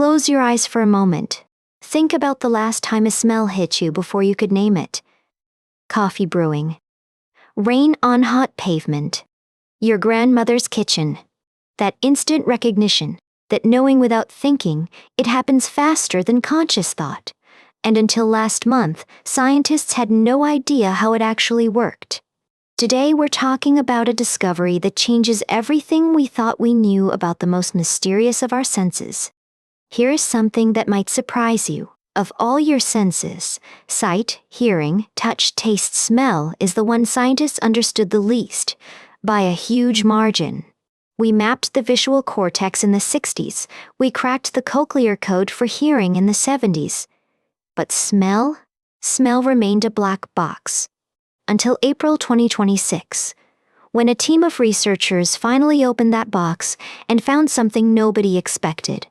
Close your eyes for a moment. Think about the last time a smell hit you before you could name it. Coffee brewing. Rain on hot pavement. Your grandmother's kitchen. That instant recognition, that knowing without thinking, it happens faster than conscious thought. And until last month, scientists had no idea how it actually worked. Today we're talking about a discovery that changes everything we thought we knew about the most mysterious of our senses. Here is something that might surprise you. Of all your senses, sight, hearing, touch, taste, smell is the one scientists understood the least, by a huge margin. We mapped the visual cortex in the 60s. We cracked the cochlear code for hearing in the 70s. But smell? Smell remained a black box. Until April 2026, when a team of researchers finally opened that box and found something nobody expected.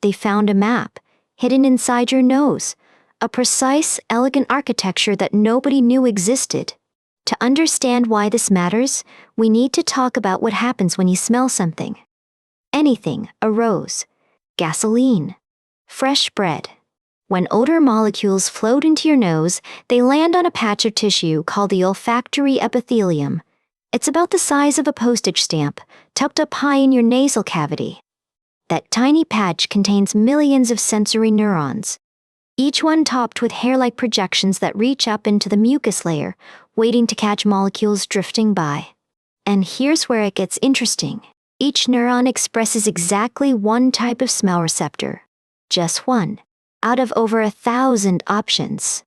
They found a map, hidden inside your nose, a precise, elegant architecture that nobody knew existed. To understand why this matters, we need to talk about what happens when you smell something. Anything, a rose, gasoline, fresh bread. When odor molecules float into your nose, they land on a patch of tissue called the olfactory epithelium. It's about the size of a postage stamp, tucked up high in your nasal cavity. That tiny patch contains millions of sensory neurons, each one topped with hair-like projections that reach up into the mucus layer, waiting to catch molecules drifting by. And here's where it gets interesting. Each neuron expresses exactly one type of smell receptor. Just one, out of over 1,000 options.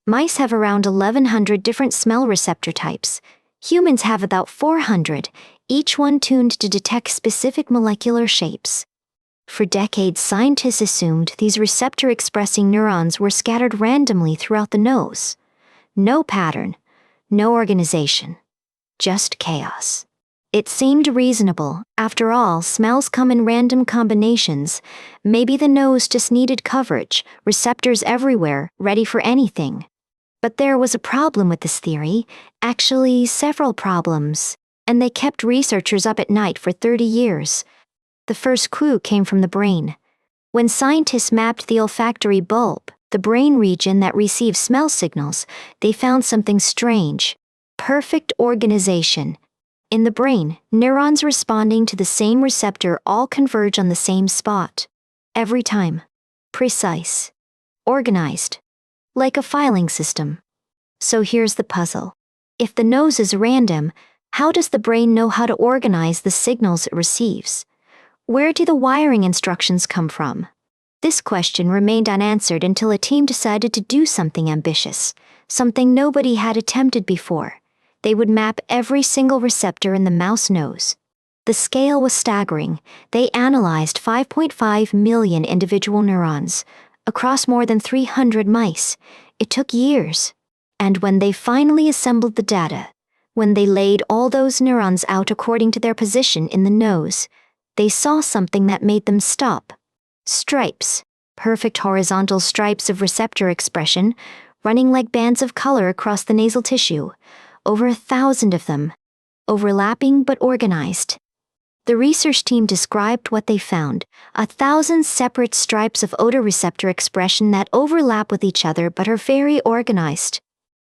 Mice have around 1,100 different smell receptor types. Humans have about 400, each one tuned to detect specific molecular shapes. For decades, scientists assumed these receptor-expressing neurons were scattered randomly throughout the nose. No pattern, no organization, just chaos. It seemed reasonable. After all, smells come in random combinations. Maybe the nose just needed coverage, receptors everywhere, ready for anything. But there was a problem with this theory, actually several problems, and they kept researchers up at night for 30 years. The first clue came from the brain. When scientists mapped the olfactory bulb, the brain region that receives smell signals, they found something strange. Perfect organization. In the brain, neurons responding to the same receptor all converge on the same spot. Every time. Precise. Organized. Like a filing system. So here's the puzzle. If the nose is random, how does the brain know how to organize the signals it receives? Where do the wiring instructions come from? This question remained unanswered until a team decided to do something ambitious, something nobody had attempted before. They would map every single receptor in the mouse nose. The scale was staggering. They analyzed 5.5 million individual neurons across more than 300 mice. It took years. And when they finally assembled the data, when they laid all those neurons out according to their position in the nose, they saw something that made them stop. Stripes, perfect horizontal stripes of receptor expression, running like bands of color across the nasal tissue. Over 1,000 of them, overlapping but organized. The research team described what they found, 1,000 separate stripes of odor receptor expression that overlap with each other but are very organized.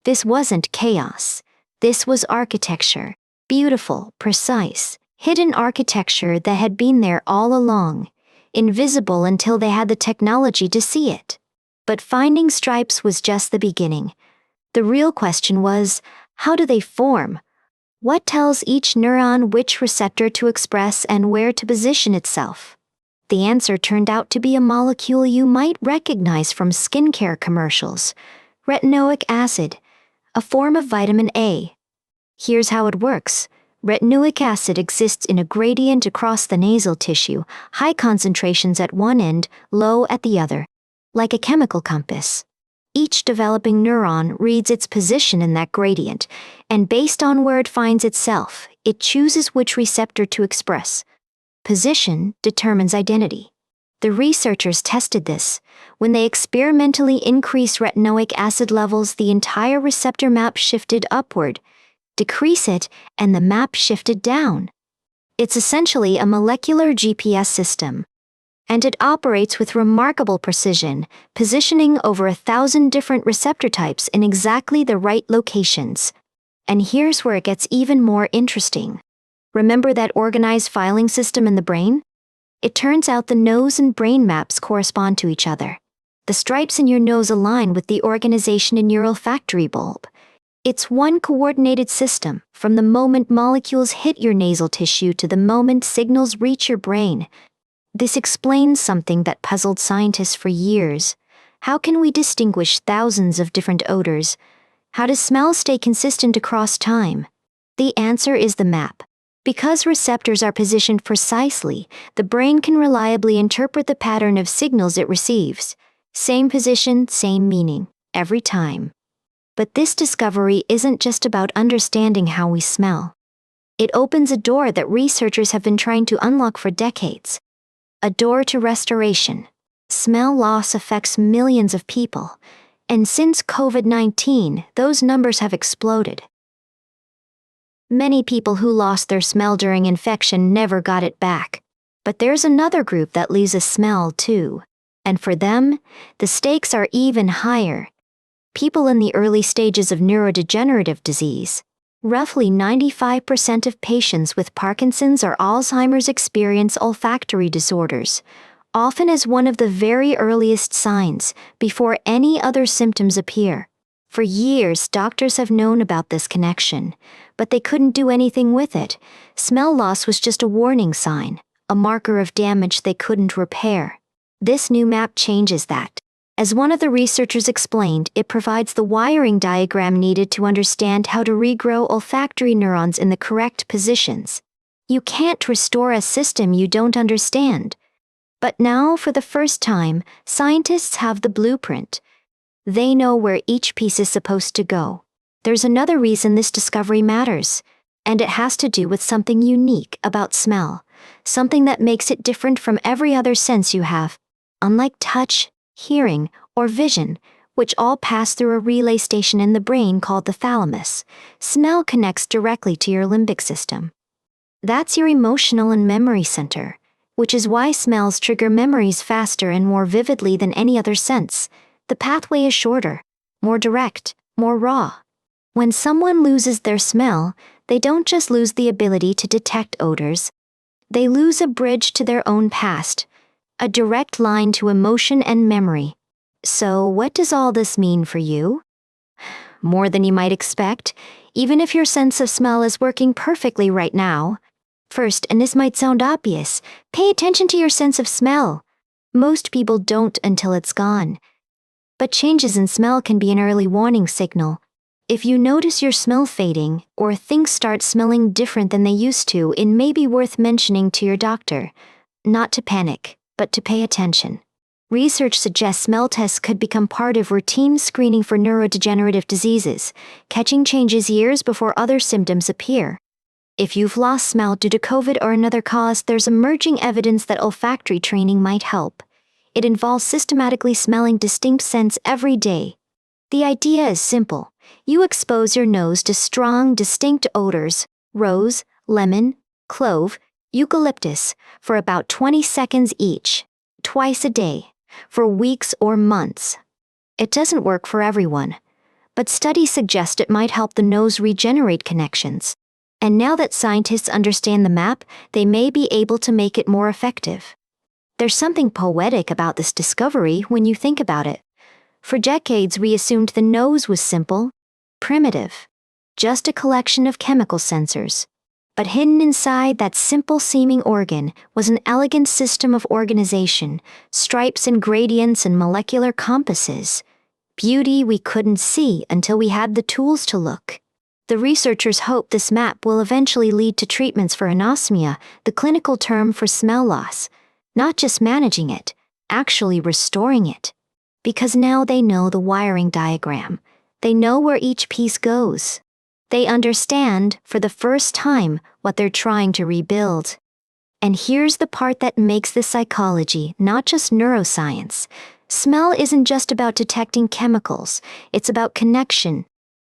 This wasn't chaos. This was architecture, beautiful, precise, hidden architecture that had been there all along, invisible until they had the technology to see it. But finding stripes was just the beginning. The real question was, how do they form? What tells each neuron which receptor to express and where to position itself? The answer turned out to be a molecule you might recognize from skincare commercials, retinoic acid, a form of vitamin A. Here's how it works. Retinoic acid exists in a gradient across the nasal tissue, high concentrations at one end, low at the other, like a chemical compass. Each developing neuron reads its position in that gradient, and based on where it finds itself, it chooses which receptor to express. Position determines identity. The researchers tested this. When they experimentally increased retinoic acid levels, the entire receptor map shifted upward. Decrease it, and the map shifted down. It's essentially a molecular GPS system. and it operates with remarkable precision, positioning over 1,000 different receptor types in exactly the right locations. And here's where it gets even more interesting. Remember that organized filing system in the brain? It turns out the nose and brain maps correspond to each other. The stripes in your nose align with the organization in your olfactory bulb. It's one coordinated system, from the moment molecules hit your nasal tissue to the moment signals reach your brain. This explains something that puzzled scientists for years. How can we distinguish thousands of different odors? How does smell stay consistent across time? The answer is the map. Because receptors are positioned precisely, the brain can reliably interpret the pattern of signals it receives. Same position, same meaning, every time. But this discovery isn't just about understanding how we smell. It opens a door that researchers have been trying to unlock for decades. A door to restoration. Smell loss affects millions of people, and since COVID-19, those numbers have exploded. Many people who lost their smell during infection never got it back. But there's another group that loses smell too. And for them, the stakes are even higher. People in the early stages of neurodegenerative disease. Roughly 95% of patients with Parkinson's or Alzheimer's experience olfactory disorders, often as one of the very earliest signs, before any other symptoms appear. For years, doctors have known about this connection, but they couldn't do anything with it. Smell loss was just a warning sign, a marker of damage they couldn't repair. This new map changes that. As one of the researchers explained, it provides the wiring diagram needed to understand how to regrow olfactory neurons in the correct positions. You can't restore a system you don't understand. But now, for the first time, scientists have the blueprint. They know where each piece is supposed to go. There's another reason this discovery matters, and it has to do with something unique about smell, something that makes it different from every other sense you have. Unlike touch, hearing, or vision, which all pass through a relay station in the brain called the thalamus, smell connects directly to your limbic system. That's your emotional and memory center, which is why smells trigger memories faster and more vividly than any other sense. The pathway is shorter, more direct, more raw. When someone loses their smell, they don't just lose the ability to detect odors. They lose a bridge to their own past, a direct line to emotion and memory. So, what does all this mean for you? More than you might expect, even if your sense of smell is working perfectly right now. First, and this might sound obvious, pay attention to your sense of smell. Most people don't until it's gone. But changes in smell can be an early warning signal. If you notice your smell fading, or things start smelling different than they used to, it may be worth mentioning to your doctor. Not to panic, but to pay attention. Research suggests smell tests could become part of routine screening for neurodegenerative diseases, catching changes years before other symptoms appear. If you've lost smell due to COVID or another cause, there's emerging evidence that olfactory training might help. It involves systematically smelling distinct scents every day. The idea is simple. You expose your nose to strong, distinct odors, rose, lemon, clove, eucalyptus, for about 20 seconds each, twice a day, for weeks or months. It doesn't work for everyone, but studies suggest it might help the nose regenerate connections. And now that scientists understand the map, they may be able to make it more effective. There's something poetic about this discovery when you think about it. For decades, we assumed the nose was simple, primitive, just a collection of chemical sensors. But hidden inside that simple-seeming organ was an elegant system of organization, stripes and gradients and molecular compasses. Beauty we couldn't see until we had the tools to look. The researchers hope this map will eventually lead to treatments for anosmia, the clinical term for smell loss. Not just managing it, actually restoring it. Because now they know the wiring diagram. They know where each piece goes. They understand, for the first time, what they're trying to rebuild. And here's the part that makes this psychology, not just neuroscience. Smell isn't just about detecting chemicals, it's about connection.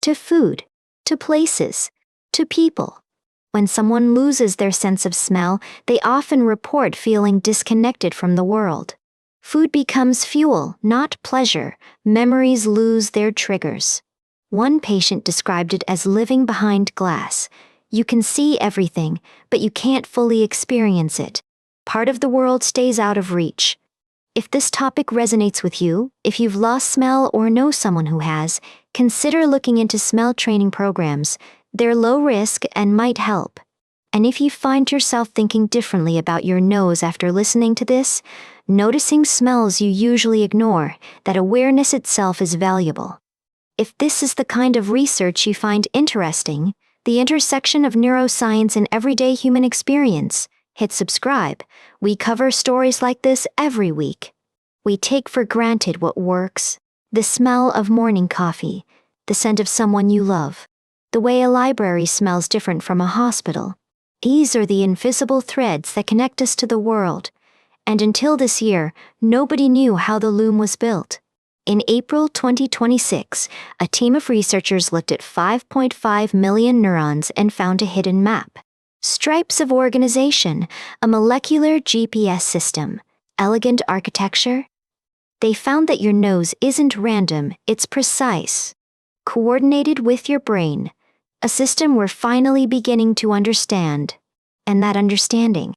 To food, to places, to people. When someone loses their sense of smell, they often report feeling disconnected from the world. Food becomes fuel, not pleasure. Memories lose their triggers. One patient described it as living behind glass. You can see everything, but you can't fully experience it. Part of the world stays out of reach. If this topic resonates with you, if you've lost smell or know someone who has, consider looking into smell training programs. They're low risk and might help. And if you find yourself thinking differently about your nose after listening to this, noticing smells you usually ignore, that awareness itself is valuable. If this is the kind of research you find interesting, the intersection of neuroscience and everyday human experience, hit subscribe. We cover stories like this every week. We take for granted what works: the smell of morning coffee, the scent of someone you love, the way a library smells different from a hospital. These are the invisible threads that connect us to the world. And until this year, nobody knew how the loom was built. In April 2026, a team of researchers looked at 5.5 million neurons and found a hidden map. Stripes of organization, a molecular GPS system, elegant architecture. They found that your nose isn't random, it's precise. Coordinated with your brain, a system we're finally beginning to understand. And that understanding,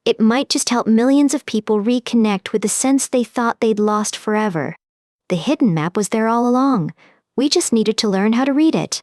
it might just help millions of people reconnect with the sense they thought they'd lost forever. The hidden map was there all along. We just needed to learn how to read it.